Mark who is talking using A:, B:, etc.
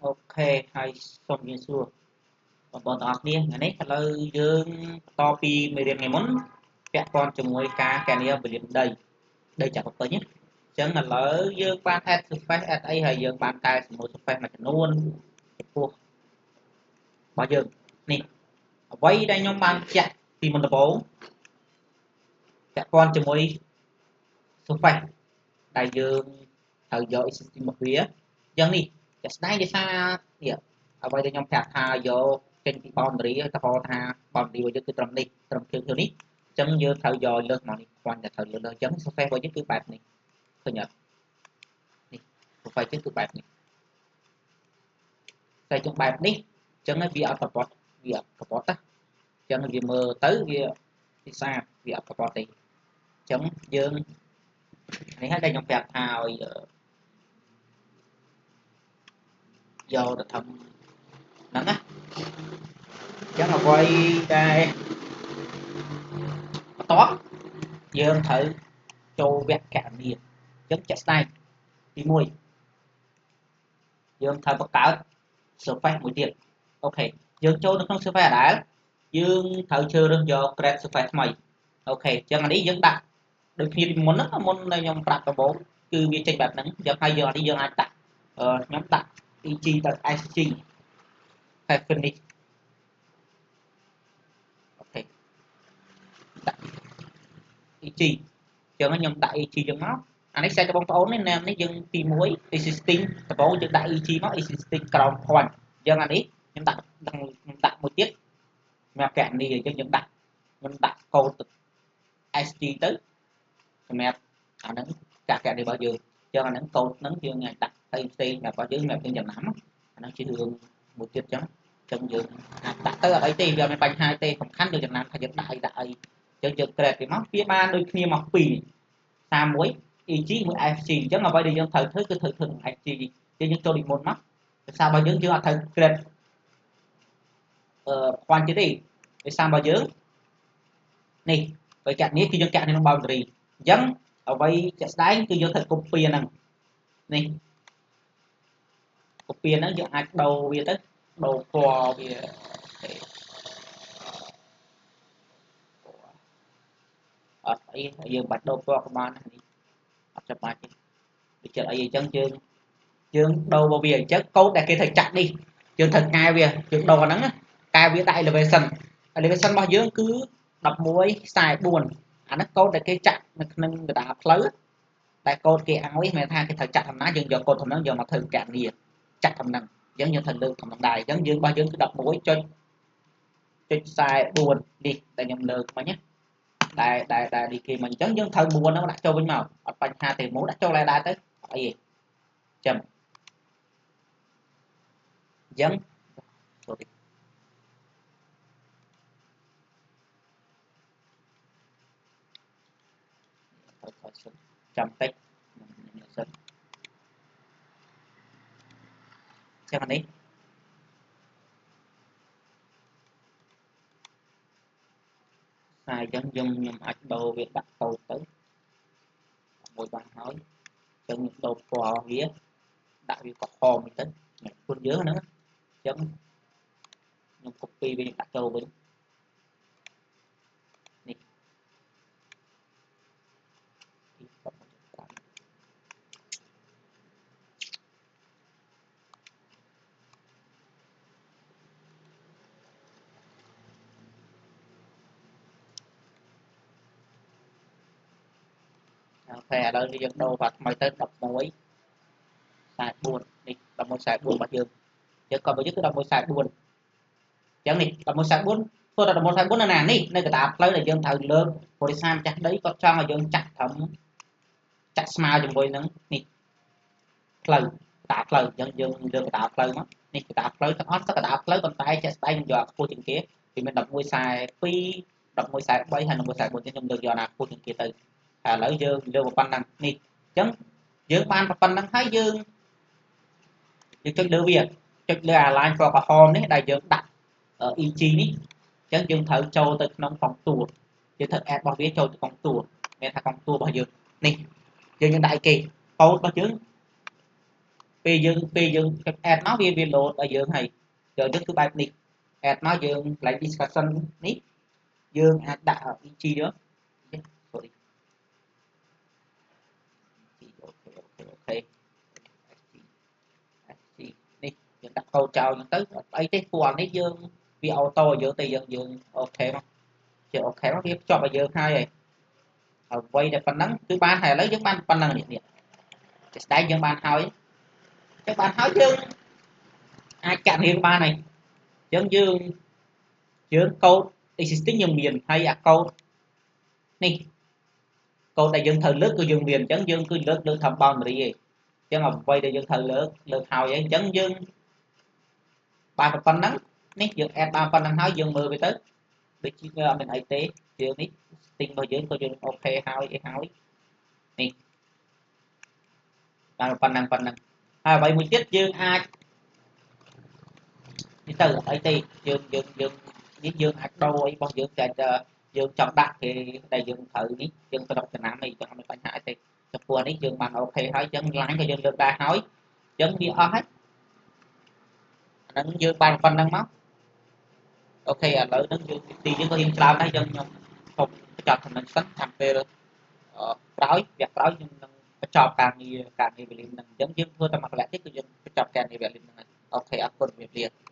A: អូខេហើយសូមជម្រាបសួរបងប្អូនទាំងអស់គ្នាថ្ងៃនេះឥឡូវយើងបន្តពីមេរៀនថ្ងៃមុនពាក់ព័ន្ធជាមួយការកណនាពលានដីចាក់បំពេញអញ្ចឹងឥឡូវយើងបាន add surface add អីហើយយើងបានកែសំណួរ surface មួយចំនួនចំពោះរបស់យើងនេះអ្វីដែលខ្ញុំបានចាក់ពីមុនដំបូងពាក់ព័ន្ធជាមួយ surface ដែលយើងត្រូវយក existing មកវាអញ្ចឹងនេះជាក់ស្ដែងដោយសារនេះអ្វីដែលខ្ញុំប្រាប់ថាយកចេញពី boundary ទៅហៅថា boundary របស់យើងគឺត្រឹមនេះត្រឹមគឺនេះអញ្ចឹងយើងត្រូវយកលើស្មើនេះខ្វាន់តែត្រូវយកលើអញ្ចឹង surface របស់យើងគឺបែបនេះឃើញអត់នេះ surface យើងគឺបែបនេះតែចុងបែបនេះអញ្ចឹងវាអត់ប្រព័ន្ធវាអត់ប្រព័ន្ធទេអញ្ចឹងវាមើលទៅវាពិសាវាអត់ប្រព័ន្ធទេអញ្ចឹងយើងនេះហើយដែលខ្ញុំប្រាប់ថាឲ្យយកទៅធ្វើហ្នឹងណាអញ្ចឹងអ្វីដែលបន្ទាប់យើងត្រូវចូលវគ្គកណនាអញ្ចឹងជាក់ស្ដែងទី1យើងត្រូវបង្កើត surface មួយទៀតអូខេយើងចូលនៅក្នុង surface ដដែលយើងត្រូវជ្រើសរើសយក create surface ថ្មីអូខេអញ្ចឹងអានេះយើងដាក់ដូចគ្នាពីមុនហ្នឹងមុនដែលខ្ញុំប្រាប់ដំបូងគឺវាចេញបែបហ្នឹងអញ្ចឹងហើយយើងអានេះយើងអាចដាក់ខ្ញុំដាក់ eg ទៅ sg ហើយ finish អូខេដាក់ eg អញ្ចឹងខ្ញុំដាក់ eg ចឹងមកអានេះសេចបងប្អូននេះនេះយើងទី1 existing ដំបូងយើងដាក់ eg មក existing ground point អញ្ចឹងអានេះខ្ញុំដាក់មួយទៀតសម្រាប់កណនីអញ្ចឹងខ្ញុំដាក់កូដ sg ទៅសម្រាប់អាហ្នឹងកណនីរបស់យើងអញ្ចឹងអាហ្នឹងកូដហ្នឹងយើងអាចដាក់ផ្សេងៗរបស់យើងចំណាំអាហ្នឹងជារឿងមួយទៀតអញ្ចឹងយើងអាចដាក់ទៅអត់អីទេវាមិនបញ្ហាទេសំខាន់យើងចំណាំថាយើងដាក់អីអញ្ចឹងយើង create ពីមកវាបានដូចគ្នាមកពីរ31 EG មួយ FG អញ្ចឹងអ្វីដែលយើងត្រូវធ្វើគឺត្រូវធ្វើនឹង FG យើងចូលពីមុនមកភាសារបស់យើងអត់ត្រូវ create point ទៀតទេភាសារបស់យើងនេះបើកណនីគឺយើងកណនីក្នុង boundary អញ្ចឹងអ្វីជាក់ស្ដែងគឺយើងត្រូវ copy ហ្នឹងនេះ copy ហ្នឹងយើងអាចដូរវាទៅដូរពណ៌វាអត់អីយើងបាច់ដូរពណ៌ក៏បាននេះអត់ចាំបាច់ទេវាចិត្តអីអញ្ចឹងយើងដូរវាអញ្ចឹងកូដដែលគេត្រូវចាក់នេះយើងត្រូវកែវាយើងដូរហ្នឹងកែវាដាក់ elevation របស់យើងគឺ1144អាហ្នឹងកូដដែលគេចាក់នៅក្នុងកតាផ្លូវតែកូដគេឲ្យមិនថាគេត្រូវចាក់ធម្មតាយើងយកកូដធម្មតាយកមកធ្វើកណនីចាក់ធម្មតាអញ្ចឹងយើងត្រូវលើកធម្មតាដែរអញ្ចឹងយើងរបស់យើងគឺ11.44នេះដែលខ្ញុំលើកមិញណាដែលនេះគេមិនអញ្ចឹងយើងត្រូវ4ហ្នឹងដាក់ចូលវិញមកអត់បញ្ហាទេមកដាក់ចូលដែរទៅអីទេចាំអញ្ចឹងចាំតិចសិនចឹងនេះហើយអញ្ចឹងខ្ញុំអាចដូរវាដាក់កូដទៅមួយបានហើយអញ្ចឹងខ្ញុំដូរពណ៌វាដាក់វាក្រហមទៅខ្លួនយើងហ្នឹងអញ្ចឹងខ្ញុំ copy វាដាក់ចូលវិញនេះអូខេឥឡូវយើងដូរបាត់ថ្មីទៅ11 44នេះ1144របស់យើងយើងក៏របស់យើងគឺ1144អញ្ចឹងនេះ1144ធ្វើតែ1144នៅណានេះនៅកណ្ដាលផ្លូវដែលយើងត្រូវលើកបរិសាម្ចាស់ដីគាត់ចង់ឲ្យយើងចាក់ត្រឹមចាក់ស្មើជាមួយនឹងនេះផ្លូវកណ្ដាលផ្លូវអញ្ចឹងយើងលើកកណ្ដាលផ្លូវមកនេះកណ្ដាលផ្លូវទាំងអស់ទៅកណ្ដាលផ្លូវប៉ុន្តែជាក់ស្ដែងខ្ញុំយកខ្ពស់ជាងគេវាមាន1142 1143ហើយ1144ខ្ញុំលើកយកណាខ្ពស់ជាងគេទៅហើយឥឡូវយើងលើកប៉ុណ្ណឹងនេះអញ្ចឹងយើងបានប៉ុណ្ណឹងហើយយើងចុចលើវាចុចលើ align ពណ៌ក្រហមនេះដែលយើងដាក់ EG នេះអញ្ចឹងយើងត្រូវចូលទៅក្នុងកងតួយើងត្រូវ add របស់វាចូលទៅកងតួមានថាកងតួរបស់យើងនេះយើងដាក់អីគេកូដរបស់យើង ពេលយើង add មកវា load ឲ្យយើងហើយចូលយើងគឺបែបនេះ add មកយើងកន្លែង discussion នេះយើងអាចដាក់ EG đó sorry អូខេនេះយើងដាក់កូដចោលហ្នឹងទៅអត់អីទេព្រោះអានេះយើងវាអូតូឲ្យយើងទៅយើងអូខេមកជាអូខេមកវាភ្ជាប់ឲ្យយើងហើយអ្វីដែលប៉ុណ្ណឹងគឺបានហើយឥឡូវយើងបានប៉ុណ្ណឹងនេះជាស្ដែងយើងបានហើយចឹងបានហើយយើងអាចកណនាបានហើយអញ្ចឹងយើងកូដ existing យើងមានហើយអាកូដនេះកូដដែលយើងត្រូវលើកគឺយើងមានអញ្ចឹងយើងគឺលើកថា boundary ឯងអញ្ចឹងអ្វីដែលយើងត្រូវលើកហើយអញ្ចឹងយើងបានប៉ុណ្ណឹងនេះយើង add បានប៉ុណ្ណឹងហើយយើងមើលវាទៅដូចជាអត់មានអីទេយើងនេះ string របស់យើងក៏យើងអូខេហើយអីហើយនេះបានប៉ុណ្ណឹងហើយអ្វីមួយទៀតយើងអាចនេះទៅអីទេយើងនេះយើងអាចដូរអីរបស់យើងតែយើងចង់ដាក់គេដែលយើងត្រូវនេះយើងស្រុកចំណាំអីចឹងអត់មានបញ្ហាអីទេចំពោះនេះយើងបានអូខេហើយចឹង line ក៏យើងលើកដែរហើយចឹងវាអស់ហើយអាហ្នឹងយើងបានប៉ុណ្ណឹងមកអូខេឥឡូវហ្នឹងយើងទីយើងក៏រៀងច្រើនដែរខ្ញុំសូមបញ្ចប់ចំណុចសិនតាមពេលក្រោយវគ្គក្រោយខ្ញុំនឹងបញ្ចប់ការងារវេលាហ្នឹងអញ្ចឹងយើងធ្វើតែមួយកន្លែងទៀតគឺយើងបញ្ចប់ការងារវេលាហ្នឹងហើយអូខេអរគុណជំរាបលា